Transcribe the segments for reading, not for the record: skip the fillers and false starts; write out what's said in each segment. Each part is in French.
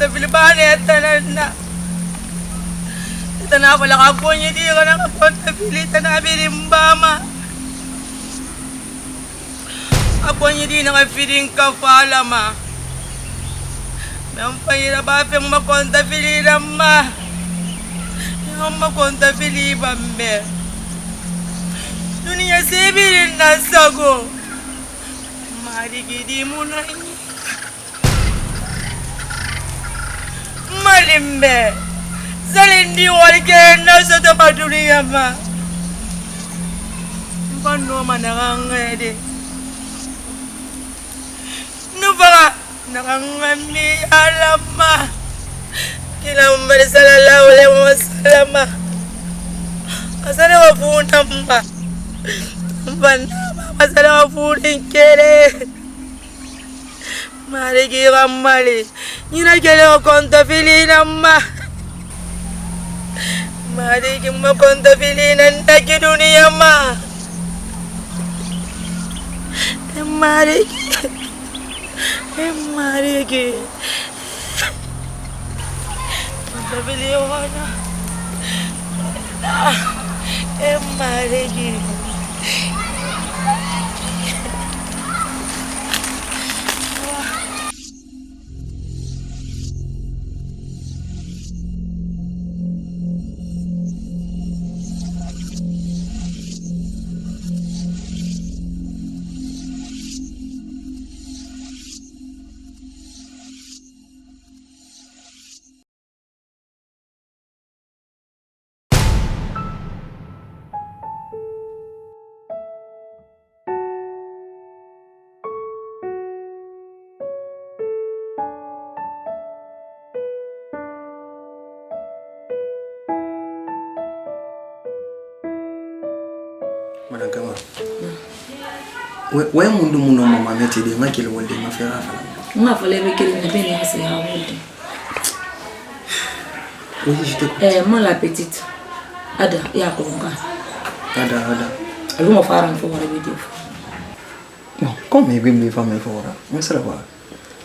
konta filibane tanana. Tana pala ka po niya di ka nakapunta pilita na birimbama. Ako niya di nakapiling ka pala ma. Mayang pahirap apeng makonta piliram ma. Yung makonta pilibam be. Dunia sebirin na sago. Marigidi mo na niya. Malimbe. Salindi walike na sa tapaduriya ma. Paano man nakangede? Nuba nakangami alam ma. Kinambar sallallahu alaihi wasallam. Asala wapuna ma. Banda asala wapunin kere. Marigi kamali. Nina kele konta filina ma. Marigi makonta filinan na kidunia ma. Marigi. Konta filiwana. Marigi. Madam Kama. Where mundu muno mama meti de ngakile wonde mafera fala. Ngafale bekele ngibeni ngase ya wonde. Oui, je t'écoute. Moi la petite. Ada ya ko nga. Ada. Aluma fara fo wala video. Non, comme il me fa me fora. Mais ça va.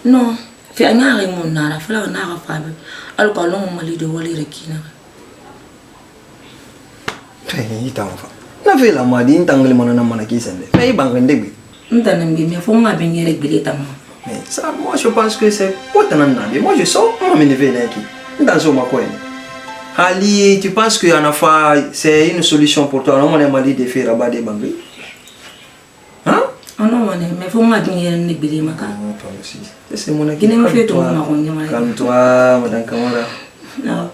Non, fi anyare mon nara fala na ga fa be. Al ko lo mo mali de wali rekina. Ita fa. Na fela madi intangle manana manaki sende. Mais bangende bi. Ntana mbi me fo nga benyere bileta mo. Mais ça moi je pense que c'est pas tant nande. Moi je sors, moi me lever là qui. Dans ce ma coin. Ali, tu penses que Anafa c'est une solution pour toi? Non, on est mal de faire rabat des bangles. Hein? Ah non, mais faut nga benyere ne bilema ka. Non, pas aussi. C'est mon Qui ne me fait tout ma on nyama. Calme-toi, madame Kamara. Non.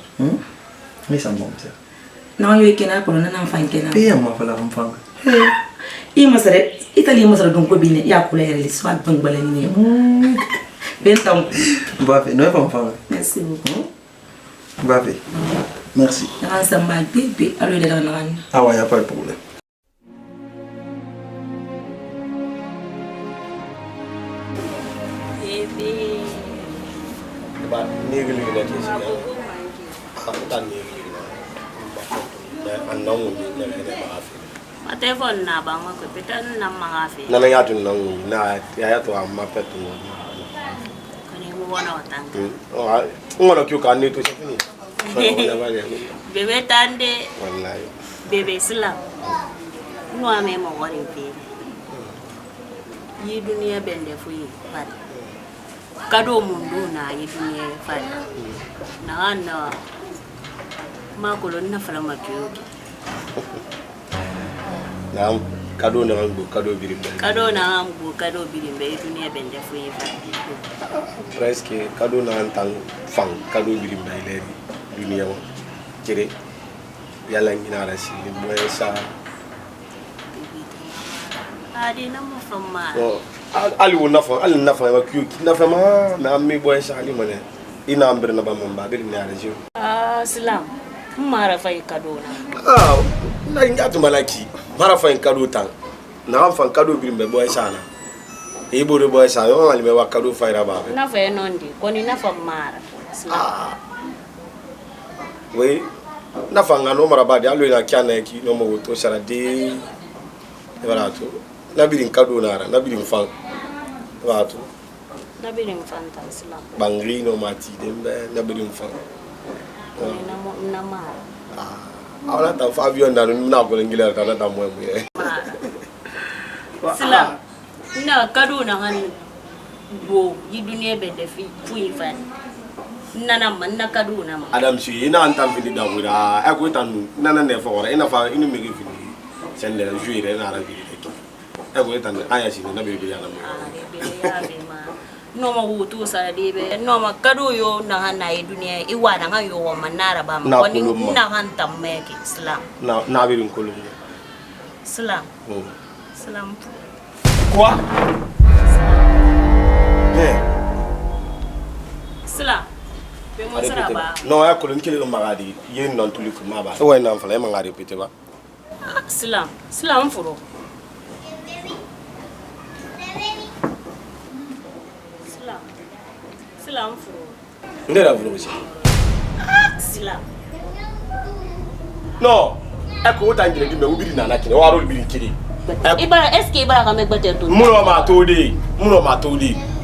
Mais ça bon ça. Non, yo kena ko na na fa kena. Paya ma fala mfanga. I masare Italie masare don ko bine ya kula yare liswa bangbala ni ne. Bentam. Mbappé, non pas mfanga. Merci beaucoup. Mbappé. Merci. Na samba bébé allo de la nan. Ah ouais, y a pas de problème. Bébé. Ba néegli la ci ci xam tan néegli la anong ni na ne ma afi Ma téléphone na ba ma ko petan na mga afi. na ya tun nang na ya to amma petu Ko ni mo wona watang. ngono kyu kan ni to ci ni Bébé tande wallahi bébé sila. No ame mo wori fi. Yi dunia bende fu yi pat. Kado mundu na yi dunia pat. Na ana ma ko na fala ma kiyoki. nam kado na ngu kado birimbe Kado na ambu kado bilimbe yi dunia bende fu yi pat. presque kado na tang fang kado birimbe le dunia mo jere yalla ngina ra ci mo sa Adi na mo fama. ali wo nafa ma kyu nafa ma mi boy sa ali mane ina ambir na ba mamba bir ni ara jiw Salam. Mara fay kado na. na ngatu malaki mara fa kado tan na am fa kado birimbe boy sa na e bo boy sa yo ali me wa kado fa ira ba Na fay nondi ko ni na mara. we nafa ngano mara ba de alo na kyana ki no mo to sara de voilà to na birin kado na ara na birin fa wato Nabirin fanta Islam. Bangri no mati dembe nabirin fan. Na mara. Awala ta Fabio ndanu na ko ngila ta ta mo mo. Islam. Na kadu na han bo yi dunia be defi fu fan. Nana man na kadu na ma. Adam si ina antam fili da wura e ko tanu nana ne fo ina fa inu me gi fili sende jouer na ara fili e ko tanu aya si na be bi yana mo. No ma wutu sa dibe no ma kadu yo na han na dunia I wa na yo wa manara ba ma woni na han tamme ki Islam. Na birin kolum. Islam. Islam. Quoi? Islam. Non, ya kolon kile magadi yen non tuli ko maba. O wena fala ma ngari répéter ba. Islam. Islam furo. Islam. Islam furo. Ndera furo bisi. Islam. Non. Eko o tangire di me ubiri na nakine wa ro ubiri kiri. Ibara est-ce que ibara ka me gbete to? Muno ma todi.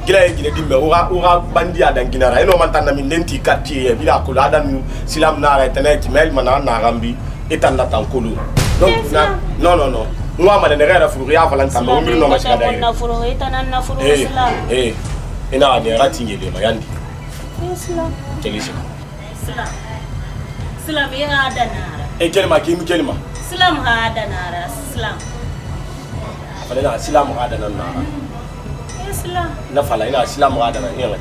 Gila gila di me ora bandi adanginara eno mantana min lenti quartier bila ko adan silam na ra tenet mel mana na rambi etanda tankolo. Donc non. Moi ma ne rera furu ya falan tamba umiri no ma shada. Na furu etana na furu Islam. Ina ne rati ngele mayandi. Islam. Kelisi. Islam. Islam ya adanara. Kelma. Islam ha adanara. Islam. Fala Islam ha adanara. Islam. Na fala ina Islam ha adanara ina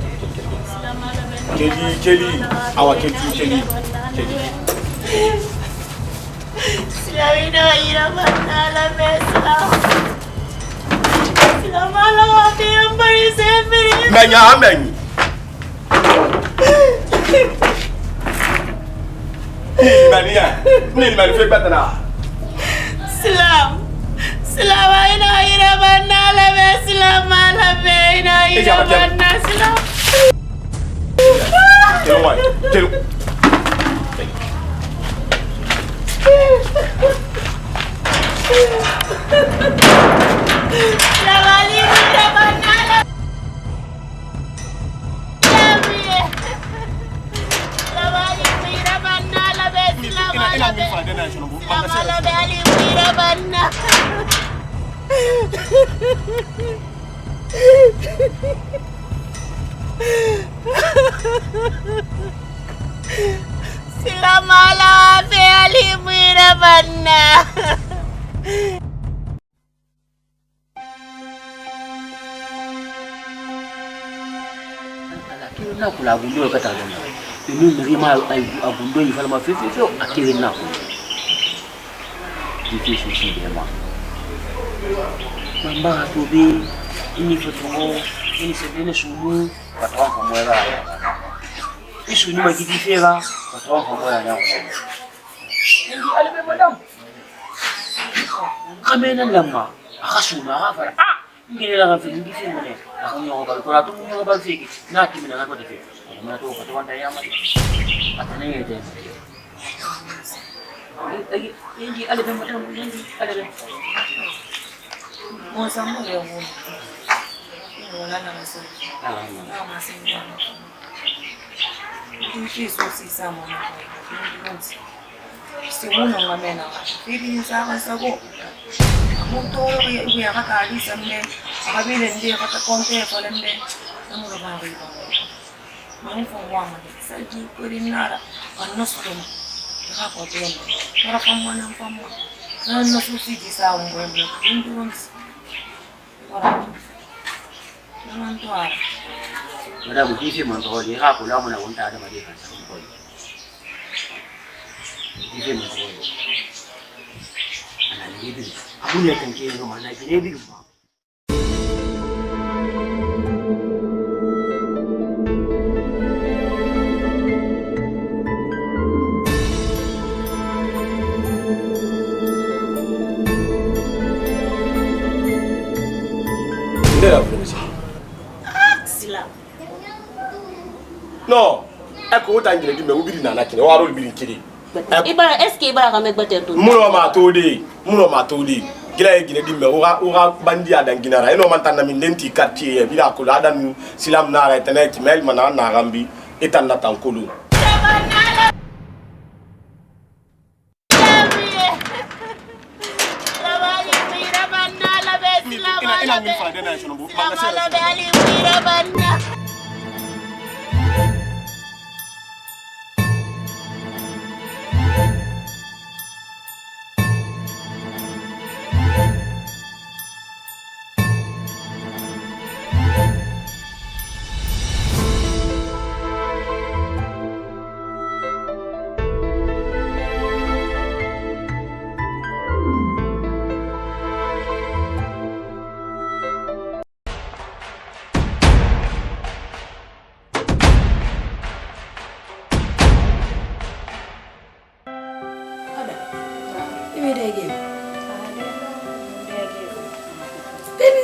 keli awa keli. Islamina ira manala Islam. Islam ala wa fi ambari sefiri. Menya. Ni mani fe batana. Islam ina ira manala Islam ala ina ira manala Islam. Kelo. Lavali ira manala. Lavali ira manala Islam ala ali ira manala. Silamala fe ali mira banna. Lakini na kula agundo kata ngoma. Ini mrima agundo ifala mafefe akiri nako. Difícil si dema. Mamba tobi ini fotongo ini sebene sunu patwa kamwela. Isu ni magidi fera patwa kamwela na. Ndi albe madam. Kamena lama akasuna akafara. Ngine la ngafi ndi fera ne. Akunyo ba ko ratu nyo ba fiki. Na kimi na ko defe. Mana to patwa ndaya ma. Atane yete. Hindi albe madam hindi albe. Monsamu ya Mungu. Wala na masuri. Na masuri. Yesu sisa mwana. Si uno ngamena. Bibi nsaka sako. Amuntu uya kakali samne. Akabile ndi akakonte falende. Namulo bari ba. Mwanifo wama. Saji kurinara. Anosoma. Hapo tena. Para pamwana pamwa. Na nosusi sawa ngwembe. Ndonzi. Madam kifi mantoli ha kula muna wonta da made kan san koi. Kifi mantoli. Ana ne bi. Abu ne kan ke no mana ne bi ba. Islam. Non. Eko o tangire di me ubiri na nakine wa ro ubiri kiri. Ibara est-ce que ibara ka me gbete to? Muno ma todi. gila gine dimme ora bandi adan ginara eno man tan min denti quartier bila ko adan silam nara tane timel mana na gambi etan na tankulu ina min fa dena shono bu manga sere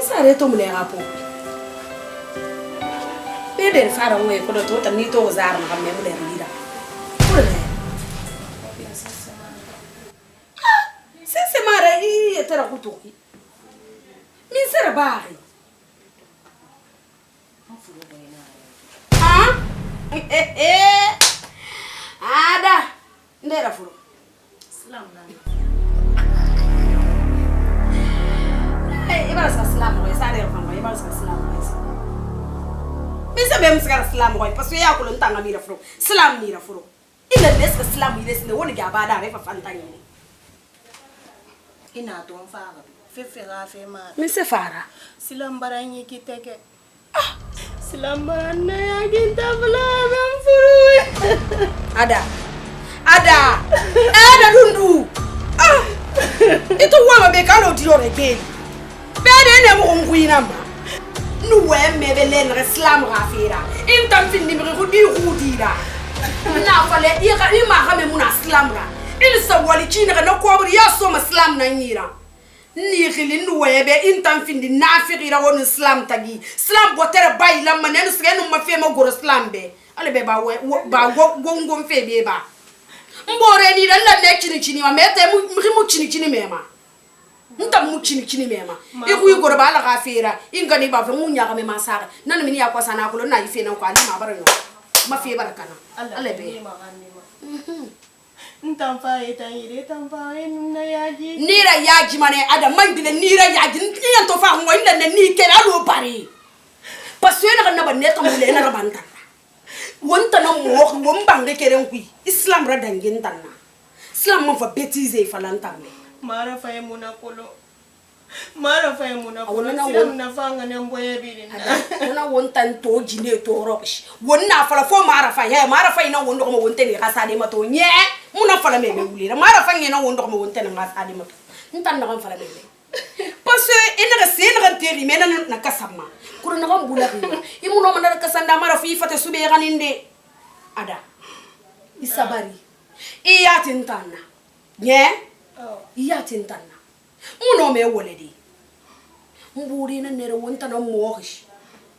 Sare to mule hapo. Bede fara ngwe ko do to ni to zar ma me mule rida. Kule. Sese mara I etera kutoki. Min sera bari. Ah? Ada. Ndera furo. Salam alaikum. Ibaras Islam ko isa der famo ibaras Islam ko isa bisa bem sgar Islam ko parce que ya ko ntanga mira fro Islam mira fro ina des Islam ile sinde woni ga bada re fa fantani ina to fara fefera fe ma min se fara Islam baranyi kiteke Islam baranna ya ginta bla bem furu ada dundu itu wa be kalo di ore ke bede ne mo ngwina ma nu we mebele ne Islam rafira intam findi mi ko di hudira na fale ira ima ha me muna Islam ra il sa wali china na ko buri ya so ma Islam na nyira ni khili nu we be intam findi nafira won Islam tagi Islam botere bay lam ne no sgenu ma fe ma goro Islam be ale be ba go fe be ba mbore ni dan la ne chini ma mete mu chini mema nta mu chini mema iku yugoro bala gafira ingani ba fe munya ga me masara nan mini yakwa sana kulo na ife nan kwa ni ma barano ma fe barakana alle be ntamfa etayire tamfa enna yaji nira yaji mane ada mangile nira yaji ni to fa ngo inda ne ni kera lo bari pasu ena kana ba ne to mule na rabanta wonta na mo wombange keren kui Islam ra dangin tanna Islam mo fa betize falantane mara fa emuna kolo Islam na fanga ne mboye biri na wontan to jine to robish wonna fala fo mara fa ina wondo ko wonte ni gasade mato nye muna fala me wulira mara fa ngena wondo ko wonte na gasade mato ntan na fala me parce ina ga sen ga teri mena na kasama kuro na ko bula bi imuno mana kasanda mara fi fate sube ganinde ada isabari iya tintana nye iya tintana muno me woledi mburi na nere wonta na mohish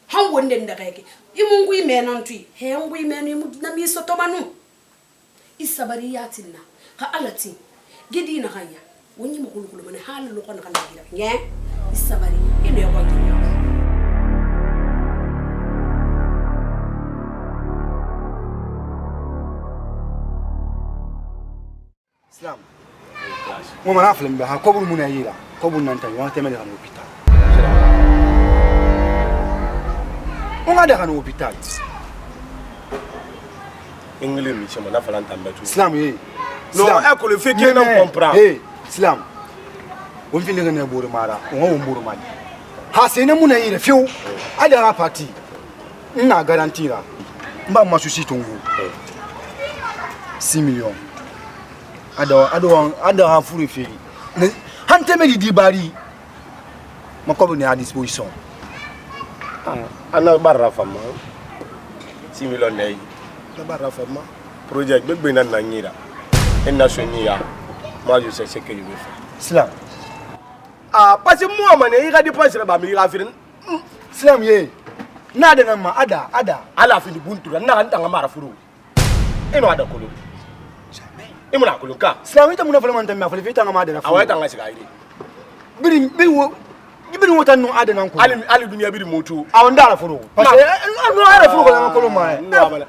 han wonde ndageke imungu imenan tui he ngu imenu na miso to manu isabari ya tinna ha alati gidi na hanya wonyi makulu mane halu ko na kana gira nye isabari ine ko tinna Islam mo mana film ba ko bul muna yira ko bul nan tan wa temele kan hôpital on a kan hôpital English mi chama na falanta mbetu Islam ye no e ko le fait que non comprend Islam on fin de ne boro mara on wo boro mali ha se ne muna yira fiu ada ra party na garantira mba masushi tongu 6 millions ada furu feri hante me di bari makobo ni à disposition ana barra fama 6 millions day na barra fama project be na nyira en nationia moi je sais ce que je vais faire Islam parce que moi mané il a dépensé ba mi la firin Islam ye na da nan ma ada ala fi buntu na kan tanga mara furu eno ada kolo imuna kuluka Islam ita muna fala man tamma fala fita ngama da awai tanga siga ide biri wota no ade nan ko ali dunia biri moto aw ndara furu parce que no ara furu ko na ko ma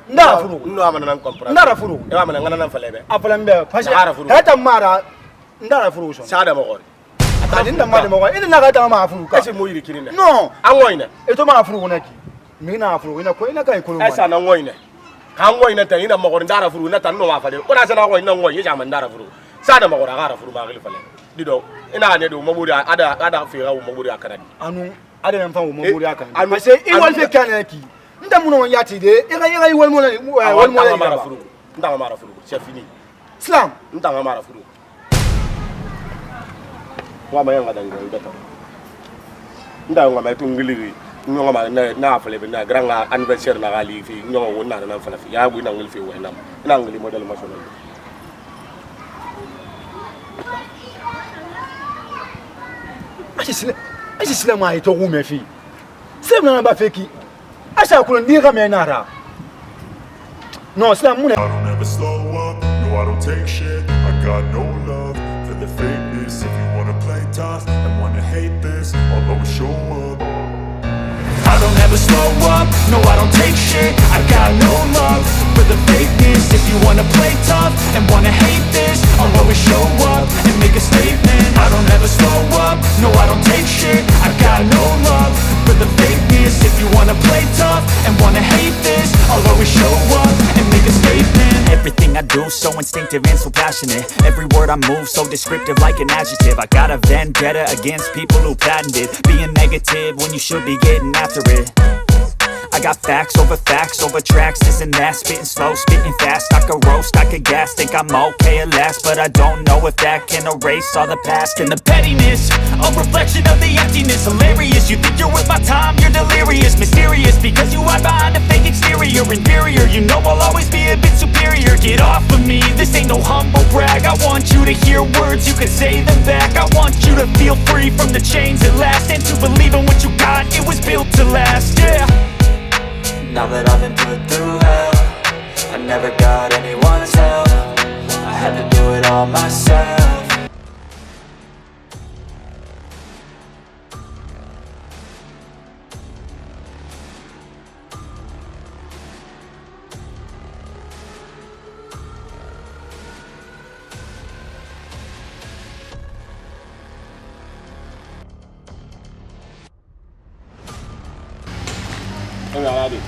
ndara furu no amana nan comprendre ndara furu e amana ngana nan falebe afalambe parce que hata mara ndara furu so sada mo gori atani nda mara mo ina na gata ma furu ka ese mo yiri kirina no angoina eto ma furu na ki mi na furu ina ko ina kai ko ma esa na ngoina ka ngoina ta ina mo gori ndara furu na tan no ma fale ko na sana ngoina ngoina ya ma ndara furu sada mo gori agara furu ba gili fale dido ina ne do maburi ada fira wo maburi akana anu ada nan fa wo maburi akana parce que i wal fe kana ki nda muno yati de ira i wal mo mara furu nda mara furu c'est fini islam nda mara furu wa ma yanga dango beta nda ngama tu ngiliri ngama na fale be na granga anniversaire na gali fi ngama wona na fala fi ya bu na ngil fi wa na ngili model national Aje sila ma ito ko me fi. Sem na ba feki. Asha ko ndi ga me na ra. No, sila mu I don't ever slow up, no I don't take shit. I got no love for the fakeness. If you wanna play tough and wanna hate this, I'll always show up. I don't ever slow up, no I don't take shit. I got no love for the fakeness. If you wanna play tough and wanna hate this, I'll always show up and make a statement. I don't ever slow up, no I don't take shit. I got no love for the fakeness. If you wanna play tough and wanna hate this, I'll always show up and make a statement. Everything I do so instinctive and so passionate. Every word I move so descriptive like an adjective. I got a vendetta against people who patented being negative when you should be getting after it. I got facts over tracks, this and that. Spitting slow, spitting fast. I could roast, I could gas. Think I'm okay at last, but I don't know if that can erase all the past. And the pettiness, a reflection of the emptiness. Hilarious, you think you're worth my time, you're delirious. Mysterious, because you hide behind a fake exterior. Inferior, you know I'll always be a bit superior. Get off of me, this ain't no humble brag. I want you to hear words, you can say them back. I want you to feel free from the chains at last, and to believe in what you got, it was built to last, yeah. Now that I've been put through hell, I never got anyone's help. I had to do it all myself. Ready.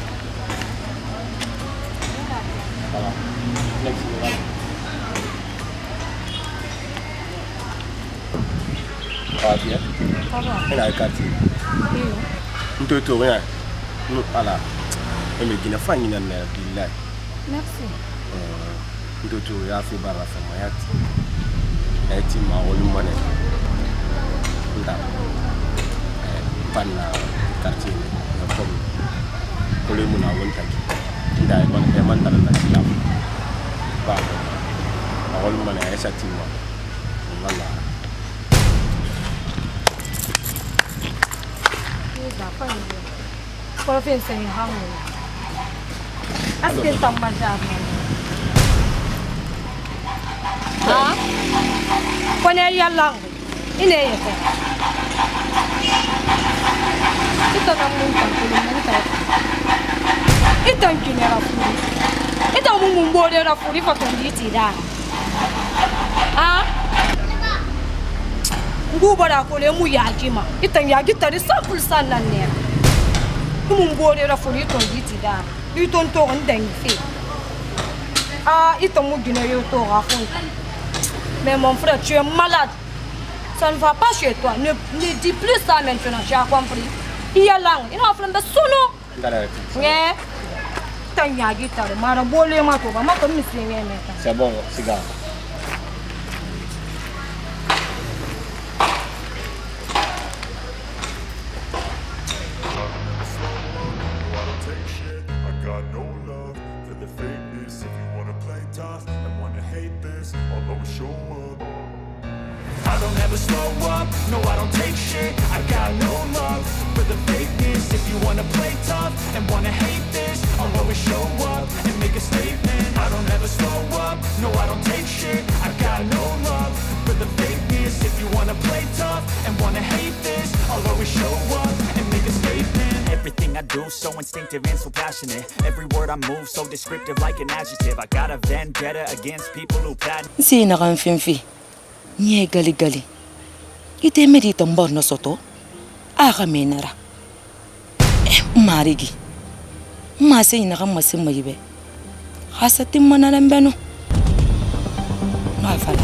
Next one. Party. Ina kati. Mtoto wewe. Ala. Emegina fanyi na billahi. Merci. Mtoto ya fi bara sama yati. Eti ma wolu mane. Nda. Panna quartier na kom. Kole muna wonta ki. Nda e ban e man dara na silam. Ba. Ma wolu mane e satima. Wala. Kalau pensa em ramo, as que estão baixando. Ah? Quando é ia lá, e nem é. Itu tak mungkin kalau mungkin. Itu yang kini rafuri. Itu mungkin boleh rafuri fatun di tidak. Ah? Gubara kole mu yaji ma. Itu yaji tadi 100% nanne. Mun bore rafuri to di tidak. Itu untuk endeng fi. Ah, itu mu gina yo to rafun. Mais mon frère, tu es malade. Ça ne va pas chez toi. Ne dis plus ça maintenant, tu as compris. Il y a langue. Il a fait un sono. Ouais. Tanya guitare, mara bolé ma ko ba ma ko misli ngene. C'est bon, cigare. I don't ever slow up, no I don't take shit. I got no love for the fakeness. If you wanna play tough and wanna hate this, I'll always show up and make a statement. I don't ever slow up, no I don't take shit. I got no love for the fakeness. If you wanna play tough and wanna everything I do, so instinctive and so passionate. Every word I move, so descriptive like an adjective. I got a vendetta against people who patent. Si nakamfimfi. Nye gali. Ite medita mborno soto. Aka menara. Marigi. Mase inakamase mayibe. Hasati manalambeno. No afala.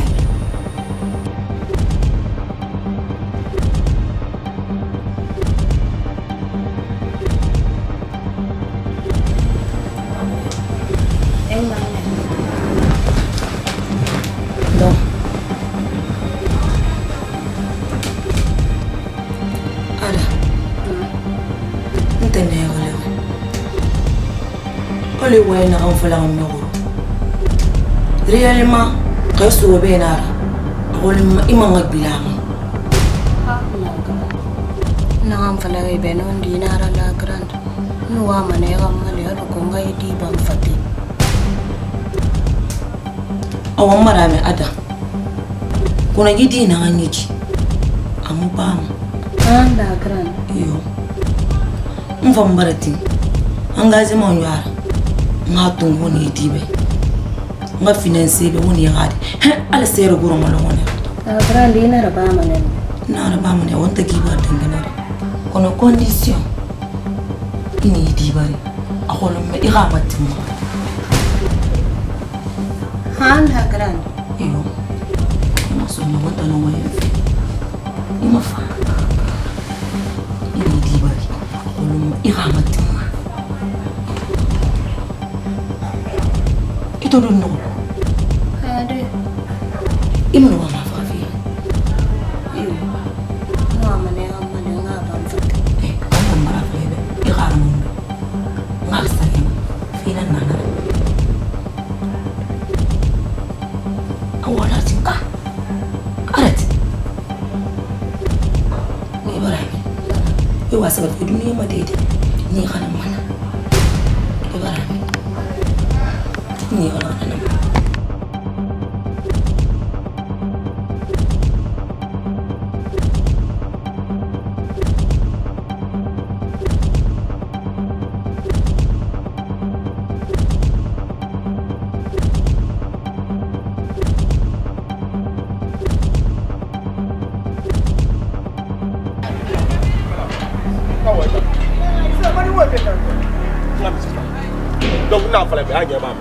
Oli wayna am fala am no réellement resto benara wala imanga bilama na am fala e benon dinara la grande no wa mane ga male ado ko ngai di bam fati awan marame ada kuna gidi na anyiki amupam anda grande yo mfam barati angaze mo nyara ngatung woni dibe nga finance be woni yadi ala sero guro mo lone grande ina raba manen na raba manen wonta giba dangana kono condition ini dibare akolo me iramatim anda grande yo ma so no wonta no way ima fa ini dibare akolo me iramatim ito dun no ade imno wa mafafi yo no amane nga bam fati kama marafi be igaram ngasta fina nana awala sinka arat ni barami yo wasa fi duniya ma dede ni kana mana ibarami ni wala kana donc na fala be anya mam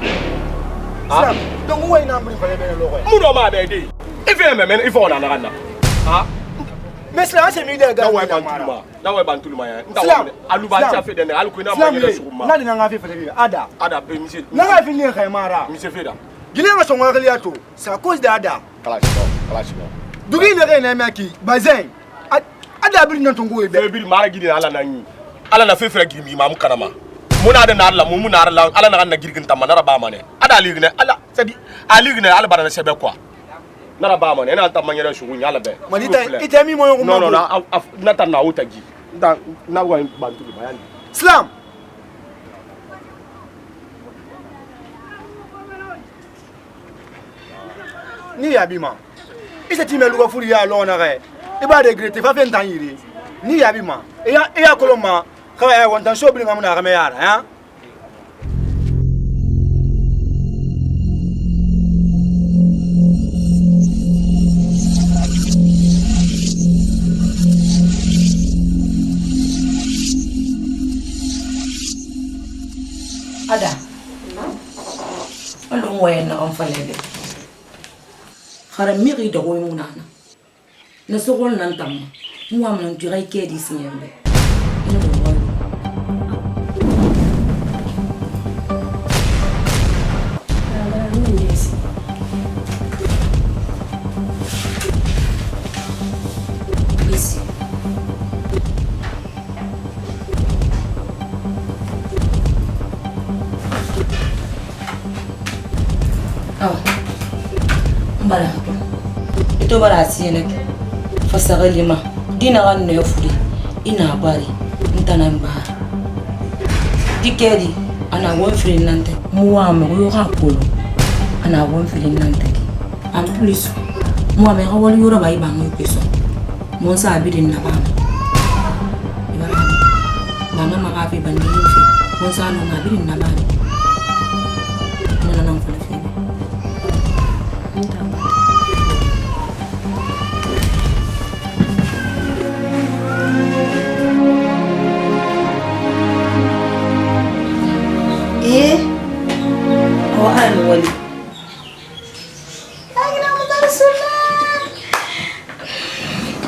ah donc way na mbri fala be lo ko mu do ma be di ife me men ife ona na ah mais cela c'est mi de ga na way bantuluma ya nda wa aluba cha fe de ne alu ko na ma yele sukuma na dina nga fe fala be ada be monsieur na nga fi ni khaymara monsieur feda gile nga songa gliato c'est à cause de ada kalashi dugi ne ga na maki bazin ada bir nan tongo be bir mara gidi ala na ni ala na fe fera gidi mi mam kanama muna da narla mu muna narla ala na ganna girgin tamma na raba mane ada ligne ala sadi aligne ala barana sebe kwa na raba mane na tamma nyere shugu nyala be malita itemi mo ko no na tan na utagi na wa bantu bayani islam ni yabima ise ti melu ko furi ya lo na re e ba regretter fa fe ntan yiri ni yabima e ya koloma ka wontan so bi ngamuna ka me yara ha ada alon wayna on falebe khara miri do ko munana na sogol nan tam mu am nan tiray ke di sinyembe ina do wal bala ito bara siyene fasagalima dina kan no furi ina bari ntana mbara dikedi ana won firi nante muame yo hakolo ana won firi nante en plus muame ha wali yoro bai bangu peso mon sa bidin na bama ibara bana ma ka fi bandi fi mo sa no ma bi na ba na fa fi wali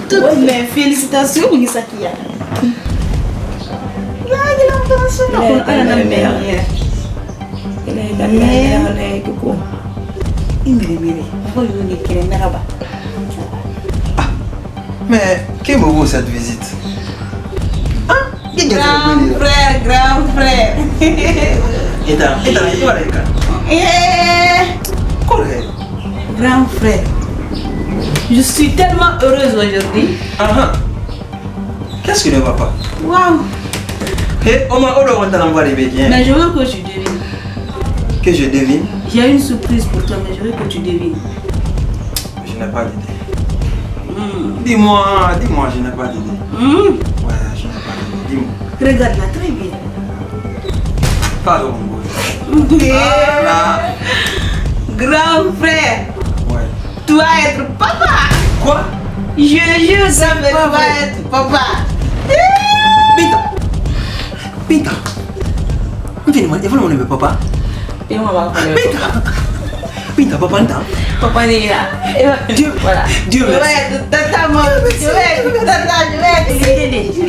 toutes mes félicitations pour Isakia. Mais qui me vaut cette visite? Grand frère. Grand frère. Je suis tellement heureuse aujourd'hui. Qu'est-ce qui ne va pas? Waouh. Mais je veux que tu devines. Que je devine? J'ai une surprise pour toi, mais je veux que tu devines. Je n'ai pas d'idée. Dis-moi, je n'ai pas d'idée. Ouais, je n'ai pas d'idée. Dis-moi. Regarde-la très bien. Pardon, mon Grand frère. Ouais. Tu vas être papa. Quoi? Je jure, ça fait tu vas être papa. Pita. Il faut le papa. Pita, papa, papa n'est là. Dieu, voilà. Dieu merci. Je vais être tata, je vais être tata, je vais être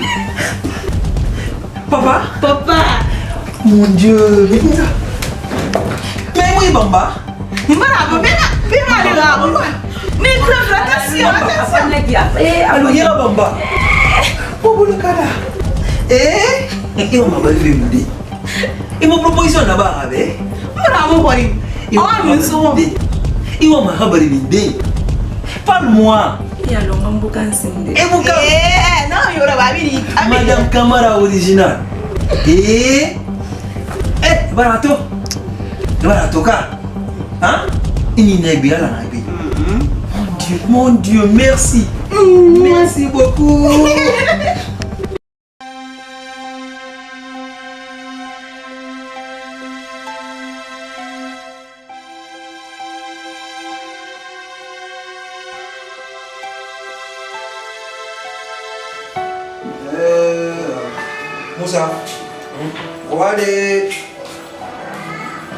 Papa? Papa. Mon Dieu, Pita. Mais oui, Bamba. Mais attention, alors, il y a Bamba. Oh, le cara. Et on m'a fait une idée. Et mon proposition là-bas, avec. Il m'a fait une idée. Parle-moi. Il y a longtemps beaucoup de Et vous, non, il y aura pas Madame Camara originale. Barato. Barato, car. Hein? Il n'est bien là. Mon Dieu, merci. Merci beaucoup. Moussa, regardez.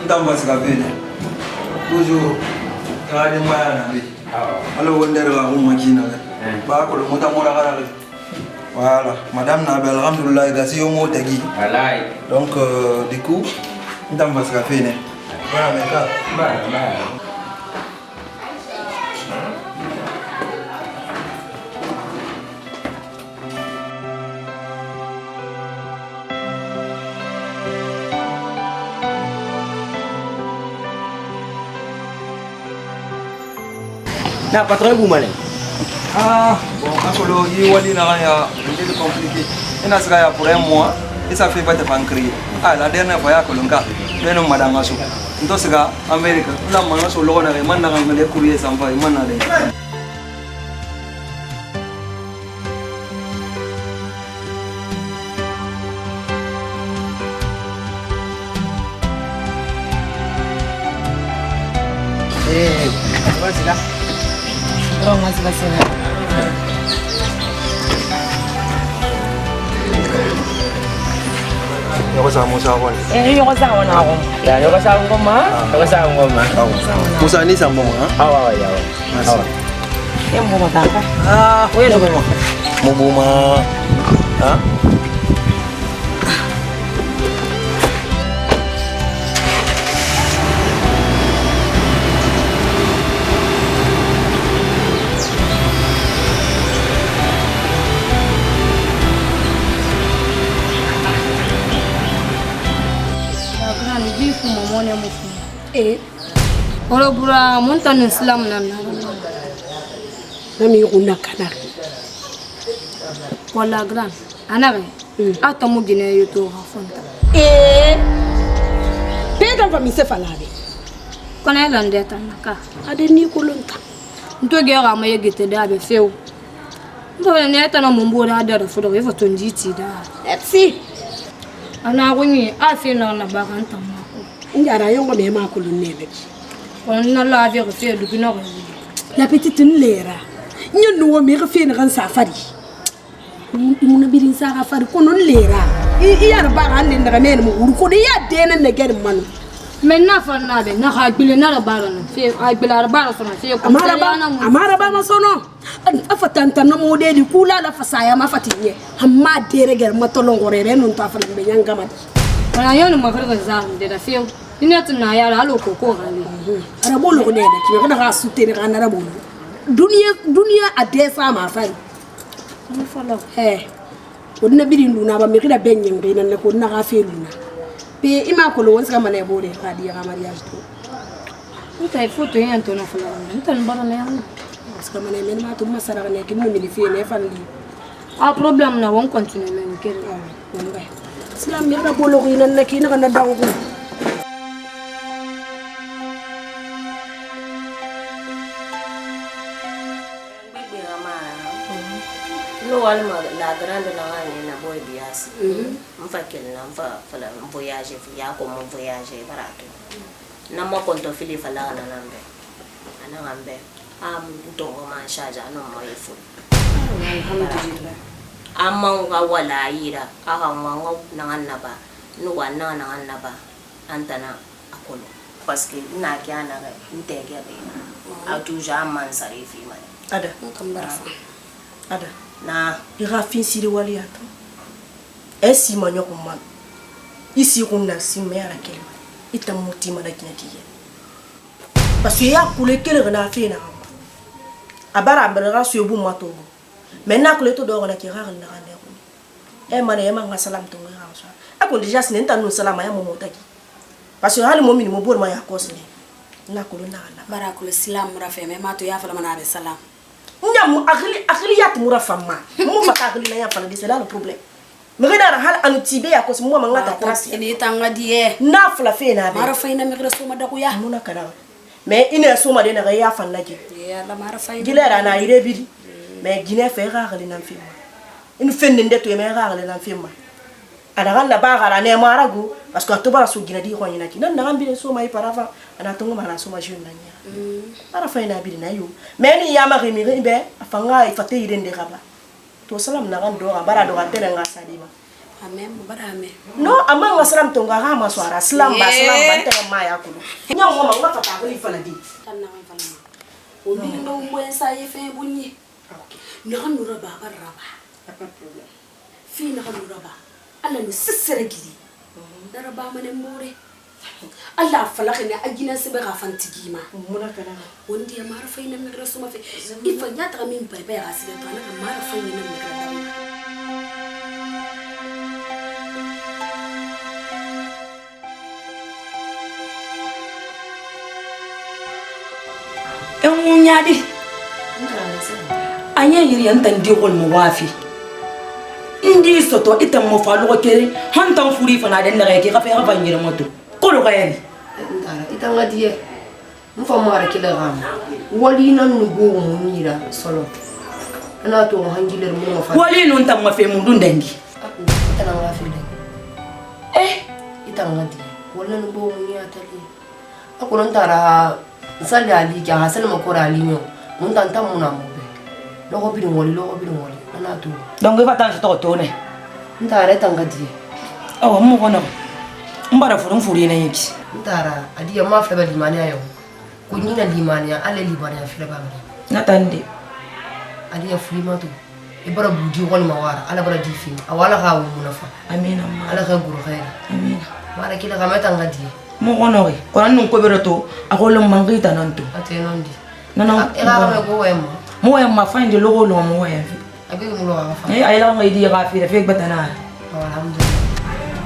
Dans votre cabine. Toujours. Regardez moi alors on est là on machine ba ko mo ta mo la gara voilà madame Nabel alhamdulillah gasi yo mo tagi wallahi donc du coup ndam bas ka fene voilà mais ka na patron vous malin bon quand il wali na ya c'est compliqué et na sera pour un mois et ça fait pas de pancréas la dernière fois ya kolonga beno madame aso ndo sega America na manga so lo na man na ngale courrier samba man na le vas-y là. Moi, c'est pas ça. Musa Musa kon. Yung sa ako na ako. Ya, yung kasama ko ma. Yung kasama ko ma. Musa ni sambo ha? Awa ya. Awa. Yung bumata ka. Wala mo. Mubuma. Ha? Ora bura montan Islam nan nami kuna kana wala gran anare ata mo gine yuto hafonta peda fa mi se falade kona lande tan naka ade ni kulunta nto ge ga ma yegete da be feu ndo ne ta na mumbo da da fudo e foto njiti da epsi Ana wani a fe na bagan tamma. Njara yongo me ma ko lunebe. On na la vie fait du nord. La petite nlera. Nyo no me re fe na kan safari. Muna birin sa safari ko non lera. I yar bagan ne daga me mu ko de ya de na ger manu. Maintenant fa na be na ha gbele na la bagan. Fe a gbele la bagan fa na fe ko. Amara ba sono. Afatanta na mo de kula la fasaya ma fatinye. Amma de re ger matolongore re non ta fa be nyanga ma. Ana yoni ma farga zam de da fe. Ina tuna yara alo koko gale. Arabolo ko ne da ki ga sutene ga na rabolo. Dunia adesa ma fa. Ni fala. Ko na birin luna ba me kida benyen be nan ko na ga fe luna. Pe ima ko lo wonsa ma ne bole ga dia ga mariage to. Nta foto yan to na fala. Nta mbara na yan. Ska ma ne men ma to ma sara ne ki mo mi fi ne fa li. A problem na won continue men ke. Islam mi ga bolo ko nan na ki na na dawo ko. No wala la grande na ngani na boy bias. Mfa kelna mfa fala voyage ya ko mo voyage barato. Na mo konto fili fala na nambe. Ana ngambe. Ndongo ma shaja no mo yifu. Alhamdulillah. Nga wala ira aha ngo na ba. No wana na ba. Antana akolo. Parce que na kiana ga ntege ba. Atuja man sarifi man. Ada kambara. Ada na ira fin siri wali ato esi manyo ko man isi ko na simme ara kelma ita muti mara kinatiye parce que ya kule kele na fe na abara mbara su yobu mato maintenant kule to do na ki ra na ne ko e mane e manga salam to nga so ako déjà sinen tanu salama ya mo motaki parce que hali mo mini mo bor ma ya ko sene na ko na bara kule islam rafe me mato ya fala mana be salam Nyam akhli yat mura famma mo fata akhli na ya fala c'est là le problème me gëna hal anu tibe ya ko so mo manga ta trace ni tanga die na fla fe na be mara fe na me gëna so ma da ko ya mo na kana mais ina so ma de na ya fan na je ya la mara fe gilera na ire bidi mais gine fe ga akhli na film inu fenne ndeto me ga akhli na film ana ganna ba gara ne marago parce que to bara so gina di ko nyina ki nan na ngambire so mai parava ana tongo mara so ma jeune na nya ara fa ina bidi na yo mais ni ya ma remi be afanga ifate ire nde gaba to salam na gando ga bara do ga tele nga sadima amen bara amen no amma nga salam to nga ma so ara salam ba tele ma ya kulu nya mo ma nga fata ko ifala di tan na fala ma o bi no mo sa ye fe bunyi na kan nura ba bara ba pas problème fi na kan nura ba Allah ni sisere gidi dara ba mane more Allah falaka ne ajina sibe ga fantigi ma muna kana wondi ya mara fa ina migra suma fe ifa nyata min bai bai asibe to ana mara fa ina migra da nyadi anya yiri antan di gol mo wafi indi soto ita mo falu ko kere hantan furi fana den daga ke kafa kafa ngira moto ko lo kayani ndara ita ngadiye mfa mara kila ram wali nan nugo mo mira solo ana to hangiler mo fa wali non tam ma fe mu dun dangi ita na wafi de ita ngadiye wala nugo mo ni atali ako non tara sali ali ka hasal ma ko rali nyo mun tan tam mo na mo be lo ko bi wali ana to donc va tan to ne ndara tanga die awa mo kono mbara furi na yiki ndara adiya ma fa ba limani ayo ko nyina limani ala libani afira ba na tande adiya furi ma to e bara budi wal mawara ala bara difi awala ga wu nafa amina ala ga guru khair amina mara kila ga mata ngadi mo kono ri ko nan ko bereto akolo mangita nanto atenondi nana era ga go wemo mo ya ma fande logo lo mo ya abi mo lo fa ay la ngai di ga fi fek batana alhamdulillah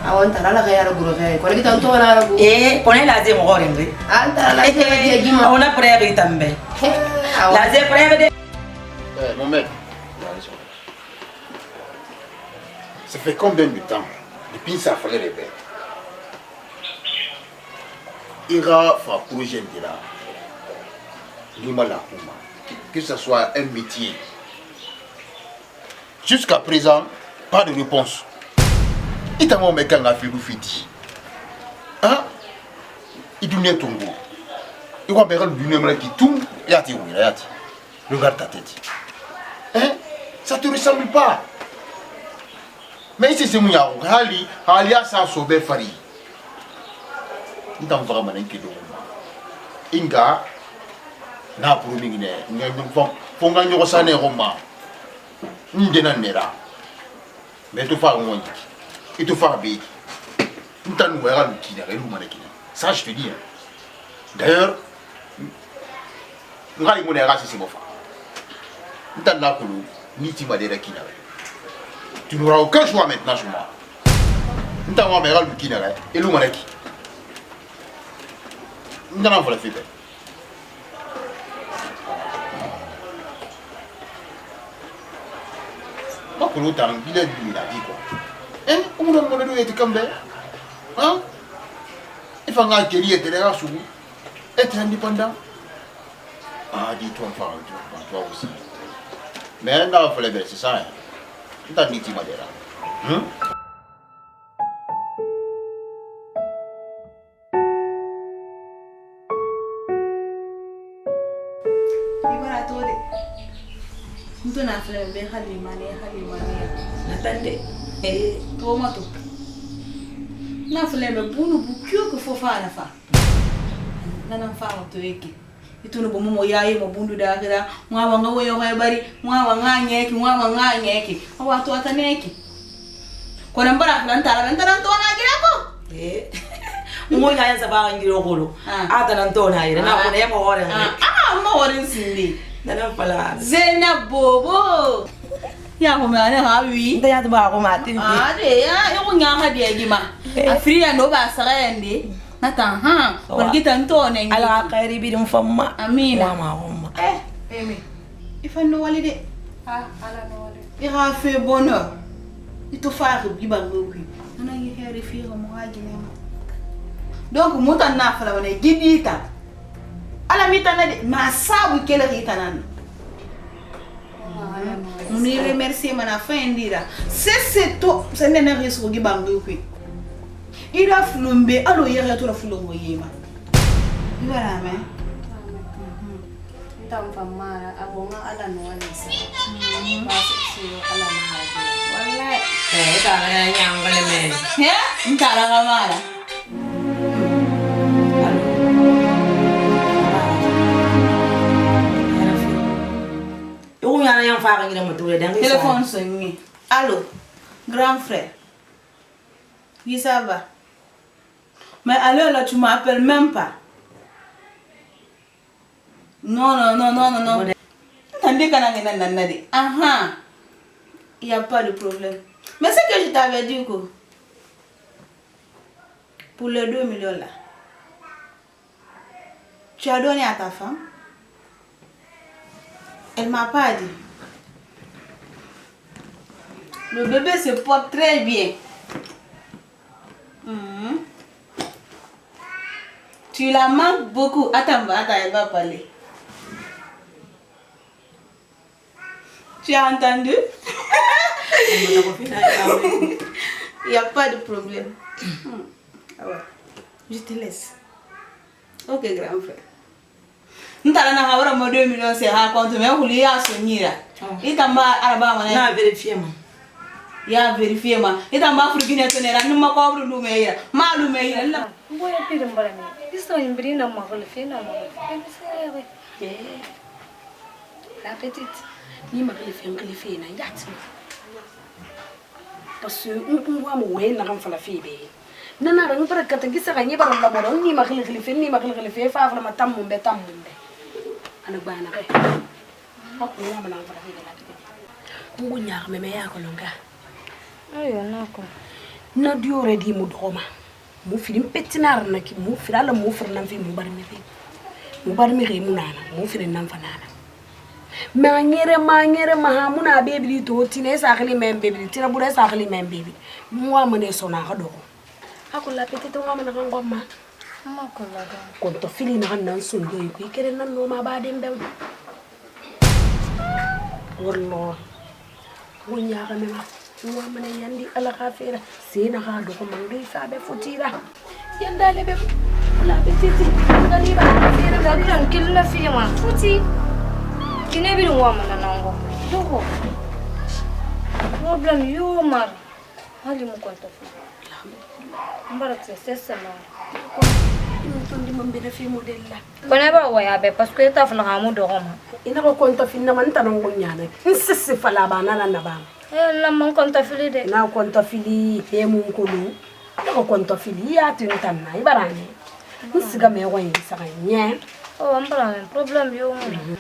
awan tarala ga yara guru khair ko ni tanto na ra ko ne la ze mo gore ngi anta la ze di gima ona prere tambe la ze prere de mon mec, ça fait combien de temps depuis ça fallait les bêtes? Ira fa projet de là. Que ce soit un métier. Jusqu'à présent, pas de réponse. ita mo me kanga filu fiti ah idunia tongo iwa be gal dunia mala ki tum yati wira yati regarde ta tête hein ça te ressemble pas mais c'est mouya hali asa sobe fari ndam vraiment nan ki do inga na pour mingine ngam fonga nyoko sane roma ndena nera mais tu fais un et tu fais un bébé. Tu t'as noué à l'outil, ça je te dis. D'ailleurs, nous allons aller à ce moment. Tu t'as là pour nous, ni tu m'as dit qu'il tu n'auras aucun choix maintenant sur moi. Tu t'as envoyé à l'outil et nous allons. Nous allons faire la fête. Pour l'autre, il a dit la vie quoi. Hein? On a demandé de comme ça. Hein? Il faut que tu être indépendant. Ah, dis-toi, toi aussi. Mais là, il faut les baisser, c'est ça. Tu t'as dit, tu m'as dit là. Hein? Mtu na flembe halimani natande tomato na flembe bunu bukyo ko fofa na fa nana fa to yake itunu bomo mo yayi mo bundu da gara mwa wanga woyo ga bari mwa wanga nyeki awa to ataneki ko nan bara nan tara to na gira ko mo ya yanza ba ngiro golo ata nan to na ire na ko ne mo hore mo hore sindi nana pala Zena bobo ya ko ma na hawi nda ya ba ko ma tin de ya ko nya ha de gima afriya no ba sarende nata ko gitan to ne ala khairi bi dum famma amina ma umma emi ifano walide ala no walide ira fait bonheur ito fa ko giba ngoki nana yi heri fi ko mo haji ne donc mutan na fala wana gidita ala mitana de masabu kele hitanan muni remercier mana fendira c'est to c'est nena riso gibango kwi ira flumbe alo yere to la fulongo yema ibara me tamfa mara abonga ala no walisa basi sio ala na haje wallahi ta na nyangale me he ntara ngamara on y a rien faire ngira moto dans le téléphone sonné. Allô, grand frère. Oui, ça va. Mais alors là, tu m'appelles même pas. Non. Attendez quand on est dans aha. Il n'y a pas de problème. Mais c'est que je t'avais dit quoi. Pour les 2 millions là. Tu as donné à ta femme? Elle m'a pas dit. Le bébé se porte très bien. Tu la manques beaucoup. Attends, elle va parler. Tu as entendu? Il n'y a pas de problème. Ah ouais. Je te laisse. Ok, grand frère. Ntala na hawara mo 2 millions c'est ha compte mais huli ya sonyira itamba araba ma na vérifier ma ya vérifier ma itamba furgine tonera numa ko bru lumeira ma lumeira la boya pire mbara mi isto imbrina ma ko fina ma la petite ni ma le fina yati parce que on voit mo we na kan fala fibe nana ran para katangisa kan yebara la boron ni ma khili fe fa fa ma tamumbe ana bana re ako ngoma na fara fibe la tete ngunya meme yako longa ayo nako na diore di mu doma mu filim petinar na ki mu firala mu firna fi mu barmi re mu nana mu firin nan fanana mangere mahamuna bebili to tine sa khali mem bebili tira bure sa khali mem bebili mu wa mane sona ga do ako la petite ngoma na ngoma mako la ga ko to fili na nan sun do ko ikere nan no ma ba dem wallo wonya ga mema wa mana yandi ala khafira sina ga do ko mangi sabe futira yanda lebe la betiti ngani ba khafira da kan killa fi ma futi kine bi wa mana nango doko problem yo mar hali mu konta fi mbara sesa na tondi mambira fi modella kone ba wa ya be parce que ta fala hamu do ma ina ko konta fi na man tanon gunyana insisse fala bana na ba la man konta fi de na konta fi he mun kulu ko konta fi ya tin tanna ibarane nsiga me wani saka nye oh ambara problem yo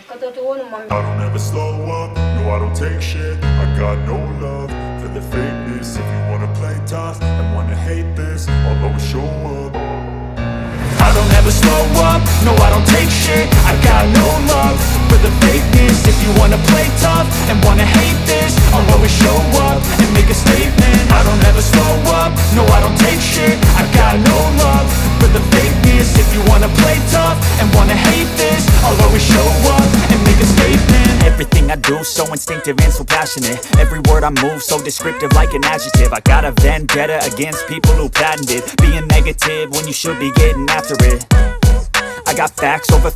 kato to wonu mam I don't ever slow up, no I don't take shit. I got no love for the fakeness. If you wanna play tough and wanna hate this, I'll always show up. I don't ever slow up, no I don't take shit. I got no love for the fakeness. If you wanna play tough and wanna hate this, I'll always show up and make a statement. I don't ever slow up, no I don't take shit. I got no love for the fakeness. If you wanna play tough and wanna hate this, I'll always show up and make a statement. Everything I do so instinctive and so passionate. Every word I move so descriptive like an adjective. I got a vendetta against people who patented being negative when you should be getting after it. I got facts over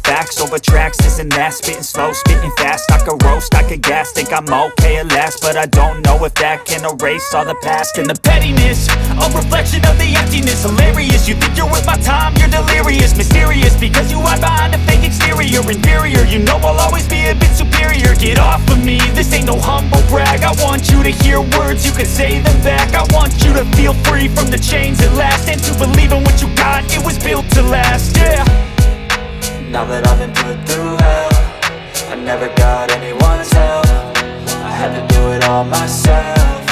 tracks, this and that. Spitting slow, spitting fast. I could roast, I could gas. Think I'm okay at last, but I don't know if that can erase all the past. And the pettiness, a reflection of the emptiness. Hilarious, you think you're worth my time, you're delirious. Mysterious, because you hide behind a fake exterior. Inferior, you know I'll always be a bit superior. Get off of me, this ain't no humble brag. I want you to hear words, you can say them back. I want you to feel free from the chains at last, and to believe in what you got, it was built to last, yeah. Now that I've been put through hell, I never got anyone's help. I had to do it all myself.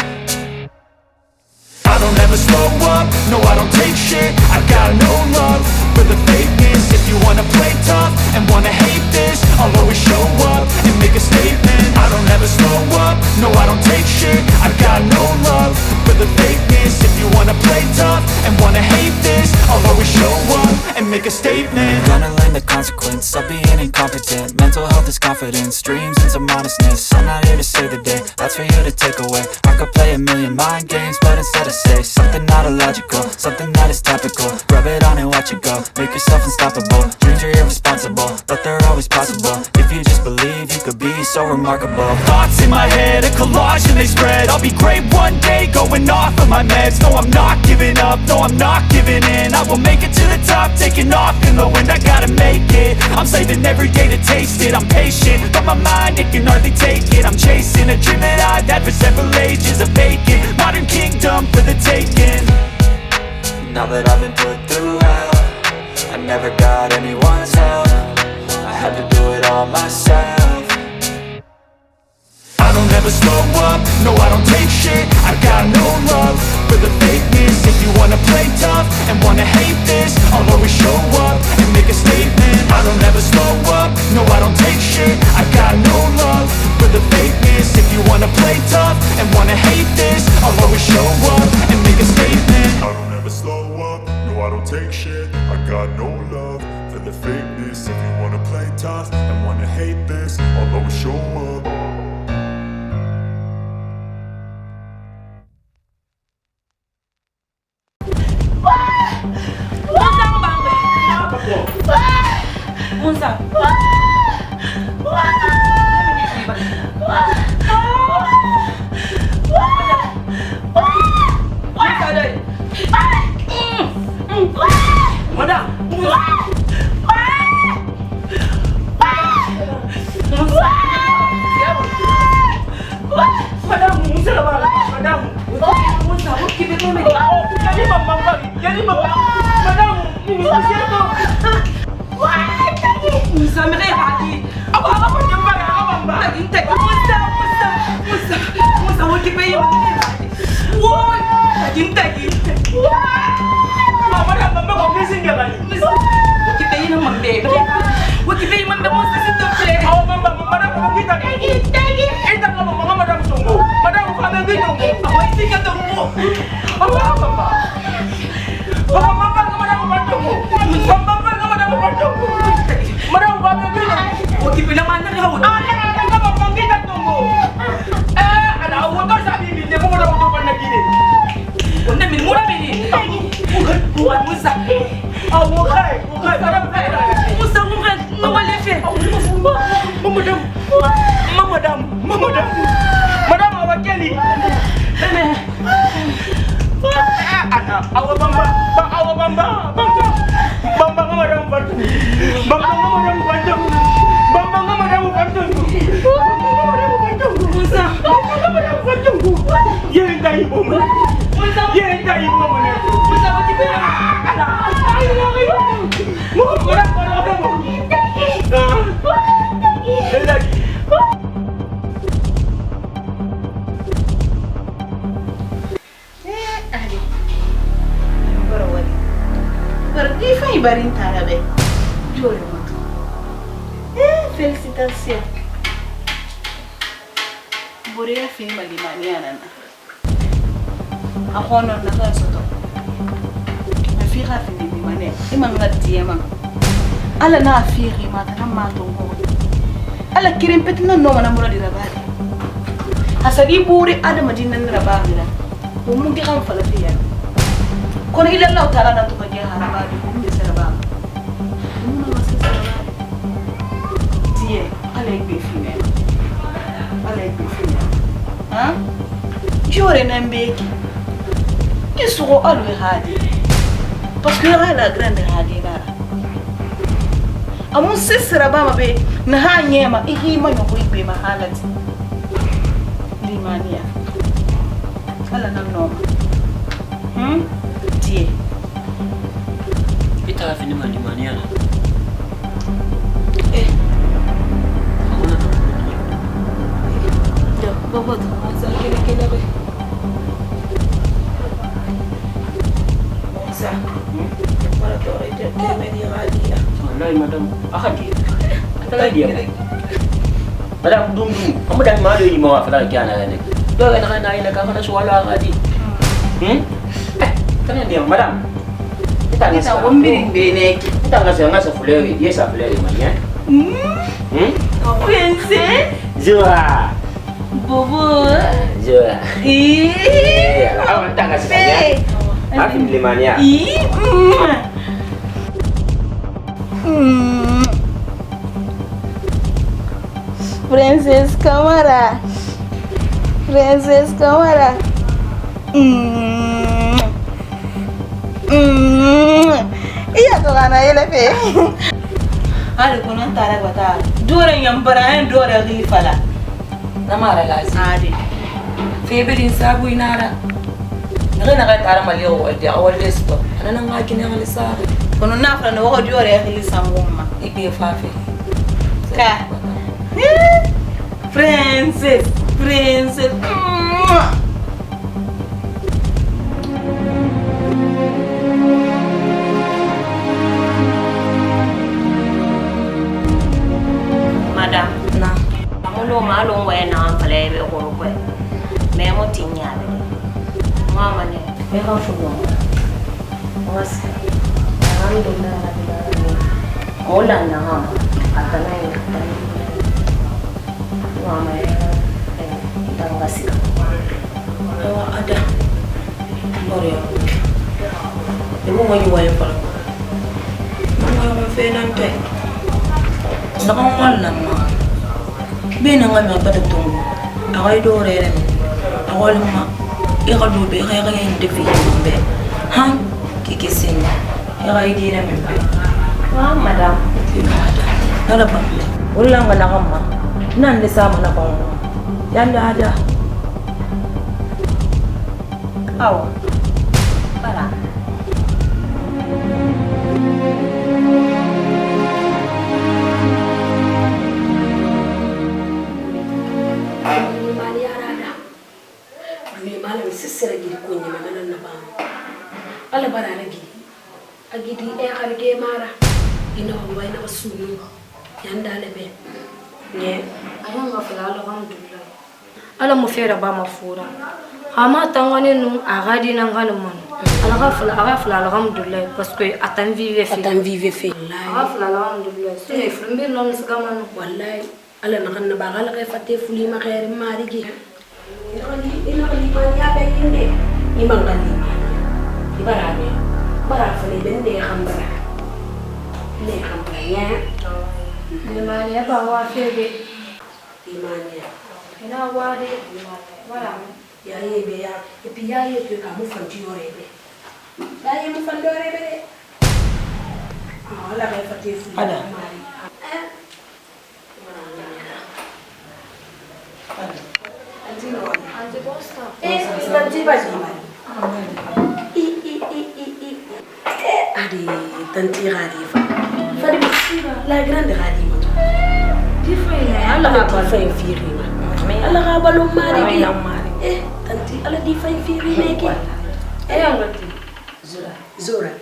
I don't ever slow up, no I don't take shit. I got no love for the fakeness. If you wanna play tough and wanna hate this, I'll always show up and make a statement. I don't ever slow up, no I don't take shit. I got no love for the fakeness. If you wanna play tough and wanna hate this, I'll always show up and make a statement. Gonna learn the consequence of being incompetent. Mental health is confidence, dreams and some honestness. I'm not here to save the day, that's for you to take away. I could play a million mind games, but instead I say something not illogical, something that is topical. Rub it on and watch it go, make yourself unstoppable. Dreams are irresponsible, but they're always possible. If you just believe, you could be so remarkable. Thoughts in my head, a collage and they spread. I'll be great one day, going off of my meds. No, I'm not giving up, no, I'm not giving in. I will make it to the top, taking off in the wind. I gotta make it, I'm saving every day to taste it. I'm patient, but my mind, it can hardly take it. I'm chasing a dream that I've had for several ages. A vacant, modern kingdom for the taking. Now that I've been put through hell, I never got anyone's help. I had to do it all myself. I don't ever slow up, no I don't take shit. I got no love for the fakeness. If you wanna play tough and wanna hate this, I'll always show up and make a statement. I don't ever slow up, no I don't take shit. I got no love for the fakeness. If you wanna play tough and wanna hate this, I'll always show up and make a statement. I don't ever slow up, no I don't take shit. I got no love for the fakeness. If you wanna play tough and wanna hate this, I'll always show up. Munsa. Ada awal kau sabi binte mo Feli. Beme. Awa bamba. Awa bamba. Bamba ngamadang bantu. Bamba ngamadang bantu. Bamba ngamadang bantu. Musa. Ngamadang bantu. Yang dah ibu mana? Yang dah ibu mana? Musa macam mana? Mau orang apa? Lagi. Pergi fai barin tarabe. Jole moto. Félicitations. Borea fini malimani anana. Akono na ka soto. Afira fini limane. Imanga tiema. Ala na afiri mata na mato ngo. Ala kirim petna no mana mura dirabali. Hasagi buri ada madina dirabali. Umungi kan falafiya. Kono ila Allah taala na tukaje harabadi kumbe serababa. Muna wasi serabadi. Tie ala ibe fine. Ala ibe fine. Ha? Jore na mbeki. Isugo alwe hadi. Parce que la grande hadi la. Amun serababa be na ha nyema ihima nyoko ibe mahalati. Limania. Ala na noma. Tie. Kita fini malimani ana. Baba tu masa kira be. Masa. Para tu ada kemedi radia. Wallahi madam, akadi. Atala dia. Madam dum. Kamu dah malu ni mau apa lagi ana ni? Doa nak nak nak suala akadi. Tanya dia madam. Kita ngomong bene. Kita ngasa fleuri, dia sa fleuri mania. Princess. Joa. Bobo. Joa. Awak tak ngasa dia. Apa ni mania? Princess Kamara. Princess Kamara. Iya to kana yele fe. Hali kono tara bata. Dore nyambara en dore gifala. Namara lazi. Ade. Feberin sabu inara. Ngena ka tara mali o de awal desto. Ana nga kine ngali sare. Kono nafra no wo dore gili sangumma. Ibe fafe. Ka. Princess. Princess. Madam, na. Amulo malo ngwe na amfale be ko ko. Me mo tinya be. Mama ne, me ka fugo. Was. Alhamdulillah rabbil alamin. Ola na ha. Atana ni. Mama tangasi. Ada. Maria. Ibu mau jual apa? Mama fe nanti. Nakangwal nama. Bina nga mga patutungo. Akay do re. Awal ma. Ikalu be kaya hindi fi be. Ha? Kikisin. Ikay di na be. Wa madam. Nala ba? Wala nga lang ma. Nan sama na pa. Yan ada. Aw. Para. sera gidi ko nyama nan na ba ala barana gidi agidi e arge mara ina wa ina wasulu yanda lebe ne ayan wa fala alhamdulillah ala mo fera ba mafura hama tangane nu agadi nan galu man ala gafla alhamdulillah parce que atan vive fe ala gafla alhamdulillah c'est frumbi non sagaman wallahi ala na ba gala kay fatte fuli ma khair mari gi ina kali man ya be inde imang kali ibarane bara fele bende khambara ne khambanya Dimana ba wa febe imanya ina wa de bara yebe ya e puis ya ye que ka mu fanti yorebe ya ye mu fandi yorebe de ala ka fati fu Ada. Anti bosta. Stanti ba di mari. Adi tanti radiva. Fadi bisiba la grande radiva. Di fai ala ka fai firima. Ala ka balum mari. Tanti ala di fai firima ke. Angati. Zora.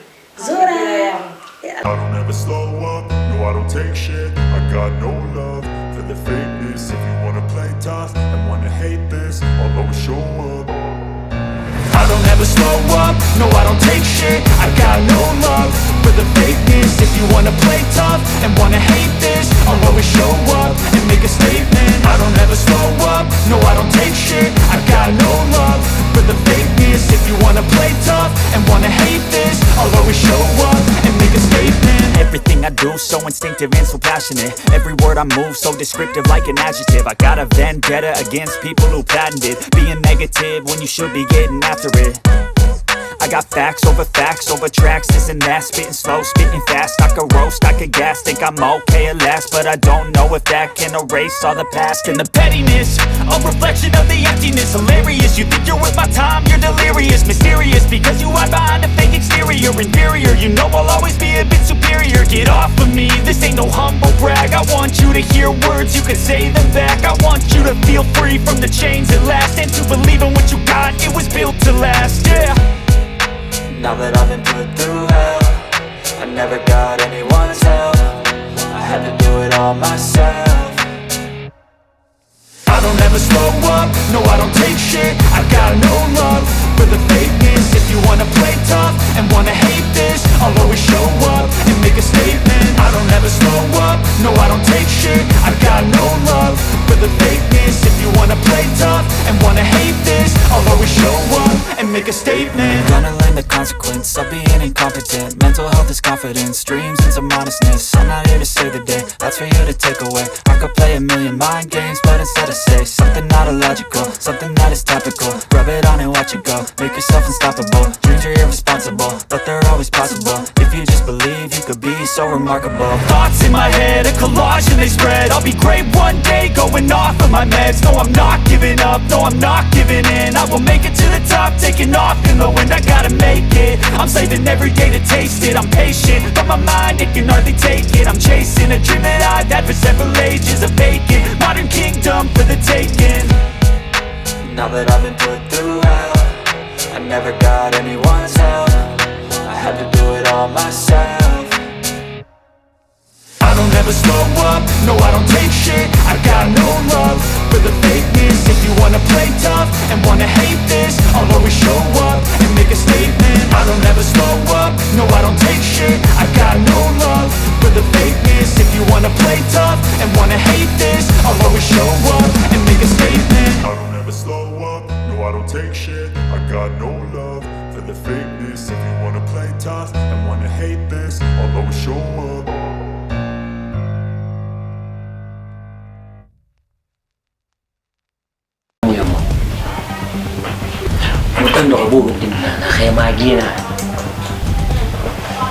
I don't ever slow up, no I don't take shit. I got no love for the fakeness. If you wanna play tough and wanna hate this, I'll always show up. I don't ever slow up, no I don't take shit. I got no love for the fakeness. If you wanna play tough and wanna hate this, I'll always show up and make a statement. I don't ever slow up, no I don't take shit. I got no love for the fakeness. If you wanna play tough and wanna hate this, I'll always show up and make a statement. Everything I do so instinctive and so passionate. Every word I move so descriptive like an adjective. I got a vendetta against people who patented being negative when you should be getting after it. I got facts over tracks, this and that. Spitting slow, spitting fast. I could roast, I could gas. Think I'm okay at last, but I don't know if that can erase all the past. And the pettiness, a reflection of the emptiness. Hilarious, you think you're worth my time, you're delirious. Mysterious, because you hide behind a fake exterior. Inferior, you know I'll always be a bit superior. Get off of me, this ain't no humble brag. I want you to hear words, you can say them back. I want you to feel free from the chains at last, and to believe in what you got, it was built to last, yeah. Now that I've been put through hell, I never got anyone's help. I had to do it all myself. I don't ever slow up, no I don't take shit. I got no love for the fakeness. If you wanna play tough and wanna hate this, I'll always show up and make a statement. I don't ever slow up, no I don't take shit. I got no love for the fakeness. If you wanna play tough and wanna hate this, I'll always show up and make a statement. Gonna learn the consequence of being incompetent. Mental health is confidence, dreams into modestness. I'm not here to save the day, that's for you to take away. I could play a million mind games, but instead I say something not illogical, something that is topical. Rub it on and watch it go, make yourself unstoppable. Dreams are irresponsible, but they're always possible. If you just believe, you could be so remarkable. Thoughts in my head, a collage and they spread. I'll be great one day, going off of my meds. No, I'm not giving up, no, I'm not giving in. I will make it to the top, taking off in the wind. I gotta make it, I'm saving every day to taste it. I'm patient, but my mind, it can hardly take it. I'm chasing a dream that I've had for several ages. A vacant, modern kingdom for the taking. Now that I've been put through hell, I never got anyone's help. I had to do it all myself. I don't ever slow up, no I don't take shit. I got no love for the fakeness. If you wanna play tough and wanna hate this, I'll always show up and make a statement. I don't ever slow up, no I don't take shit. I got no love for the fakeness. If you wanna play tough and wanna hate this, I'll always show up and make a statement. I don't ever slow up, no I don't take shit. I got no love for the fakeness. If you wanna play tough and wanna hate this, I'll always show up. Mutan da abubuwan din na kai magina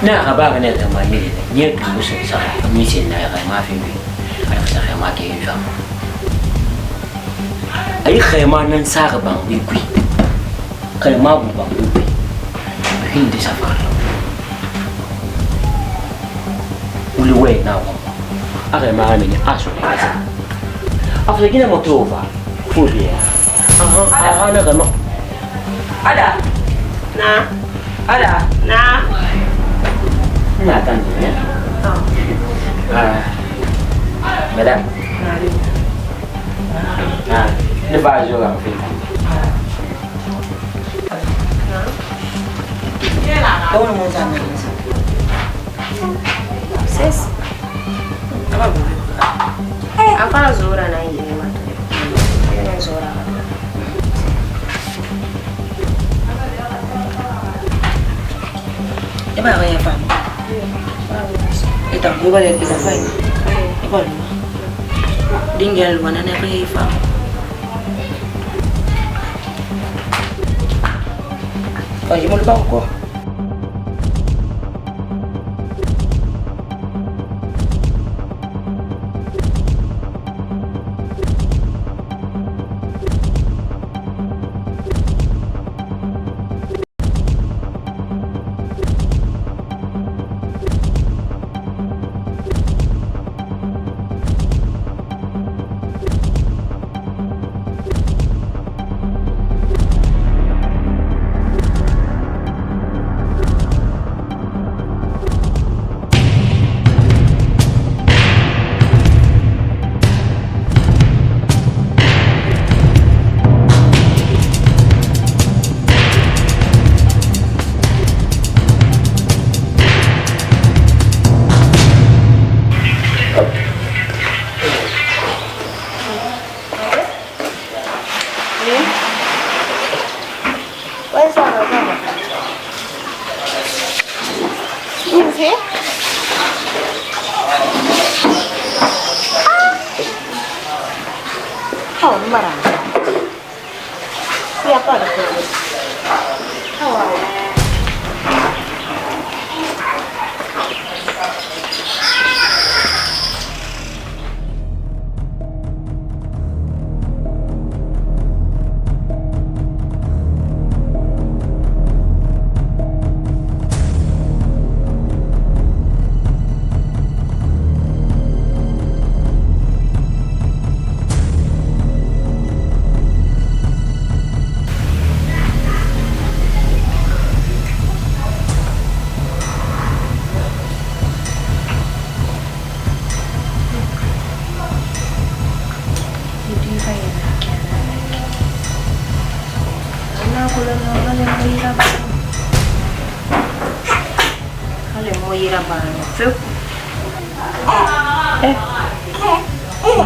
na ka ba ka ne da magina ne ka musu sa ni ce na kai mafi bi ai ka kai magina fa ai kai ma nan sa ka ban bi ku kai ma bu ban bi hindi safar uli we na wa ai ma ne aso ne after gina motova fulia ana ka ma Ada. Nah. Ada. Nah. Kelihatan tuh ya. Madam. Nah, ini baju orang film. Kau mau sana? Sis. Apa bu? Apa Zora na ini matu? Ini Zora. Eba kaya pa. Ito, gue balik kita fine. Eba lu. Tinggal mana nak kaya pa. Quand je me le pas encore. Siapa ada tuh?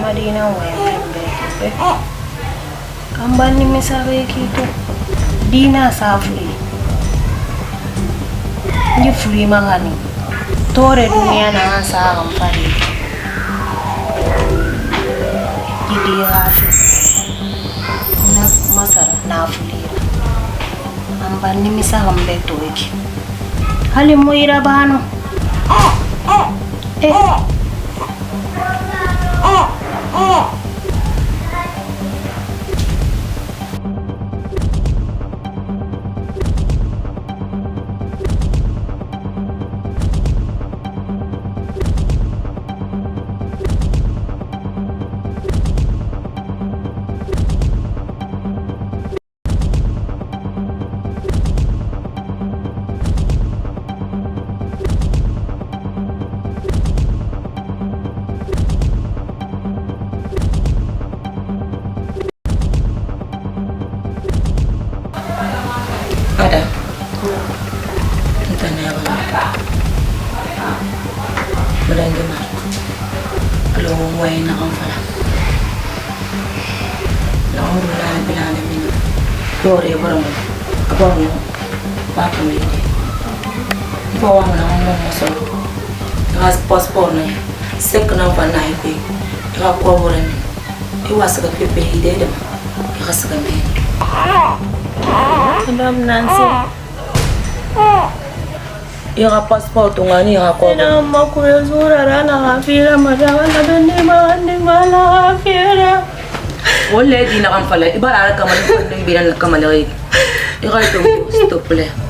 Madina wembe kambani mesabe kitu dina safuri ndi free magani tore dunia na asa amfari jadi hafi na masara na fulira ambani mesabe toiki hali moira bano Dore barang abang apa ni? Bawa mana orang masuk. Gas paspor ni, sekena panai pe. Ika kau orang ni, iwa sekat pe ide dem. Ika sekat pe. Madam Nancy. Ika paspor tu ngani ika kau. Ina makure zura rana hafira madam nadani mala hafira. Oleh di nak amfala, ibarat kamu ni bilang kamu lagi. Ikai tu stop le.